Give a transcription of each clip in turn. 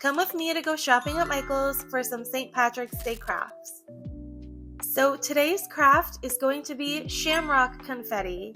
Come with me to go shopping at Michael's for some St. Patrick's Day crafts. So today's craft is going to be shamrock confetti.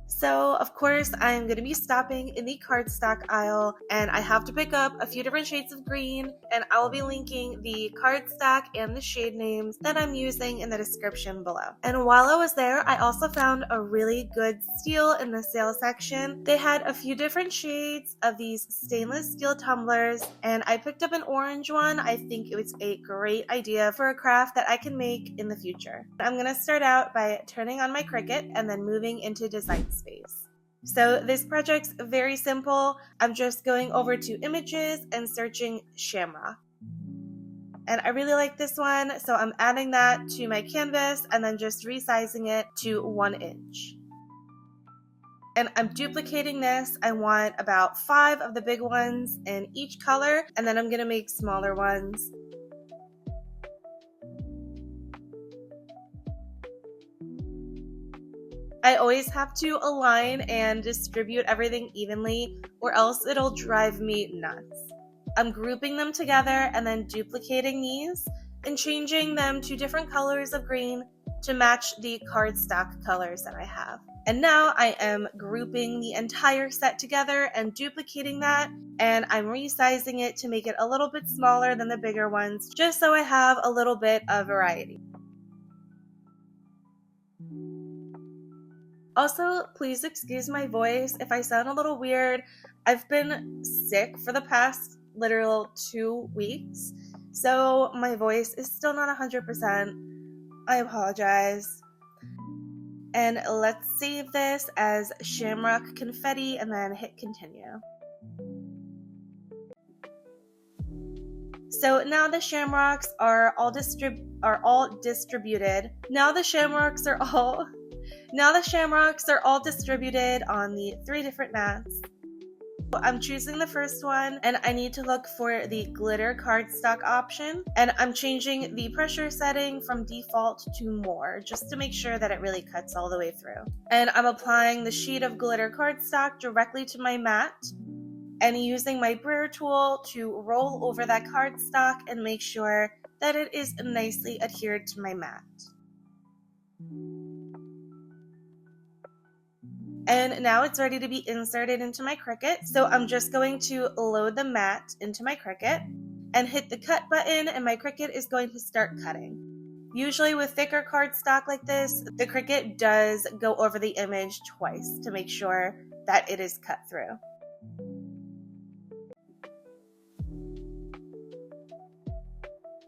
So of course I'm going to be stopping in the cardstock aisle, and I have to pick up a few different shades of green, and I'll be linking the cardstock and the shade names that I'm using in the description below. And while I was there, I also found a really good steal in the sale section. They had a few different shades of these stainless steel tumblers, and I picked up an orange one. I think it was a great idea for a craft that I can make in the future. I'm going to start out by turning on my Cricut and then moving into design space. So this project's very simple. I'm just going over to images and searching shamrock. And I really like this one, so I'm adding that to my canvas and then just resizing it to 1 inch. And I'm duplicating this. I want about 5 of the big ones in each color, and then I'm going to make smaller ones. I always have to align and distribute everything evenly, or else it'll drive me nuts. I'm grouping them together and then duplicating these and changing them to different colors of green to match the cardstock colors that I have. And now I am grouping the entire set together and duplicating that, and I'm resizing it to make it a little bit smaller than the bigger ones, just so I have a little bit of variety. Also, please excuse my voice if I sound a little weird. I've been sick for the past literal 2 weeks, so my voice is still not 100%. I apologize. And let's save this as shamrock confetti and then hit continue. So now the shamrocks are all distributed. Now the shamrocks are all distributed on the 3 different mats. I'm choosing the first one, and I need to look for the glitter cardstock option, and I'm changing the pressure setting from default to more, just to make sure that it really cuts all the way through. And I'm applying the sheet of glitter cardstock directly to my mat, and using my brayer tool to roll over that cardstock and make sure that it is nicely adhered to my mat. And now it's ready to be inserted into my Cricut. So I'm just going to load the mat into my Cricut and hit the cut button, and my Cricut is going to start cutting. Usually with thicker cardstock like this, the Cricut does go over the image twice to make sure that it is cut through.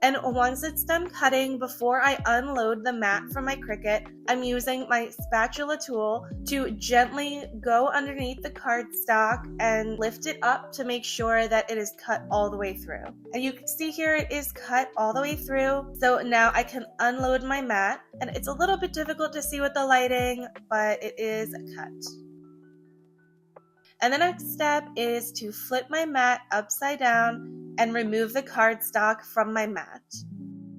And once it's done cutting, before I unload the mat from my Cricut, I'm using my spatula tool to gently go underneath the cardstock and lift it up to make sure that it is cut all the way through. And you can see here it is cut all the way through. So now I can unload my mat, and it's a little bit difficult to see with the lighting, but it is cut. And the next step is to flip my mat upside down and remove the cardstock from my mat.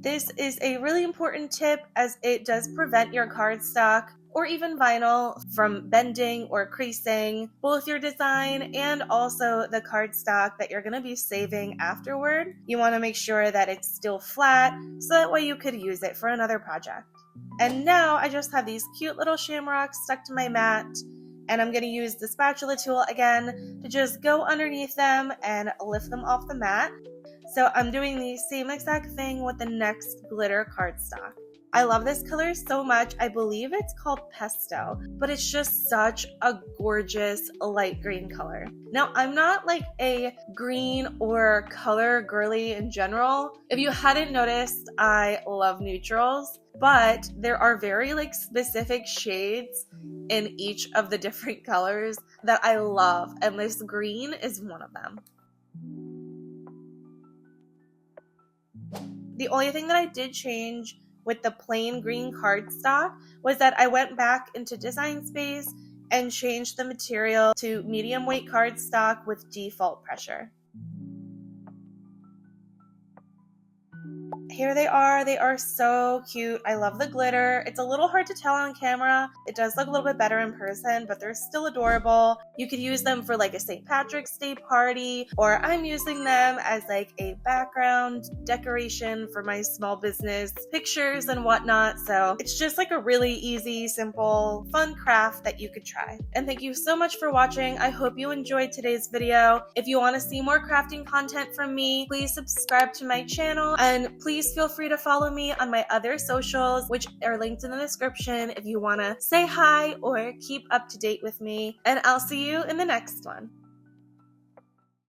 This is a really important tip, as it does prevent your cardstock or even vinyl from bending or creasing both your design and also the cardstock that you're going to be saving afterward. You want to make sure that it's still flat so that way you could use it for another project. And now I just have these cute little shamrocks stuck to my mat, and I'm going to use the spatula tool again to just go underneath them and lift them off the mat. So I'm doing the same exact thing with the next glitter cardstock. I love this color so much. I believe it's called Pesto, but it's just such a gorgeous light green color. Now, I'm not like a green or color girly in general. If you hadn't noticed, I love neutrals, but there are very specific shades in each of the different colors that I love, and this green is one of them. The only thing that I did change with the plain green cardstock was that I went back into Design Space and changed the material to medium weight cardstock with default pressure. Here they are so cute. I love the glitter. It's a little hard to tell on camera. It does look a little bit better in person, but they're still adorable. You could use them for like a St. Patrick's Day party, or I'm using them as like a background decoration for my small business pictures and whatnot. So it's just like a really easy, simple, fun craft that you could try. And thank you so much for watching. I hope you enjoyed today's video. If you want to see more crafting content from me, please subscribe to my channel, and please feel free to follow me on my other socials, which are linked in the description if you want to say hi or keep up to date with me. And I'll see you in the next one.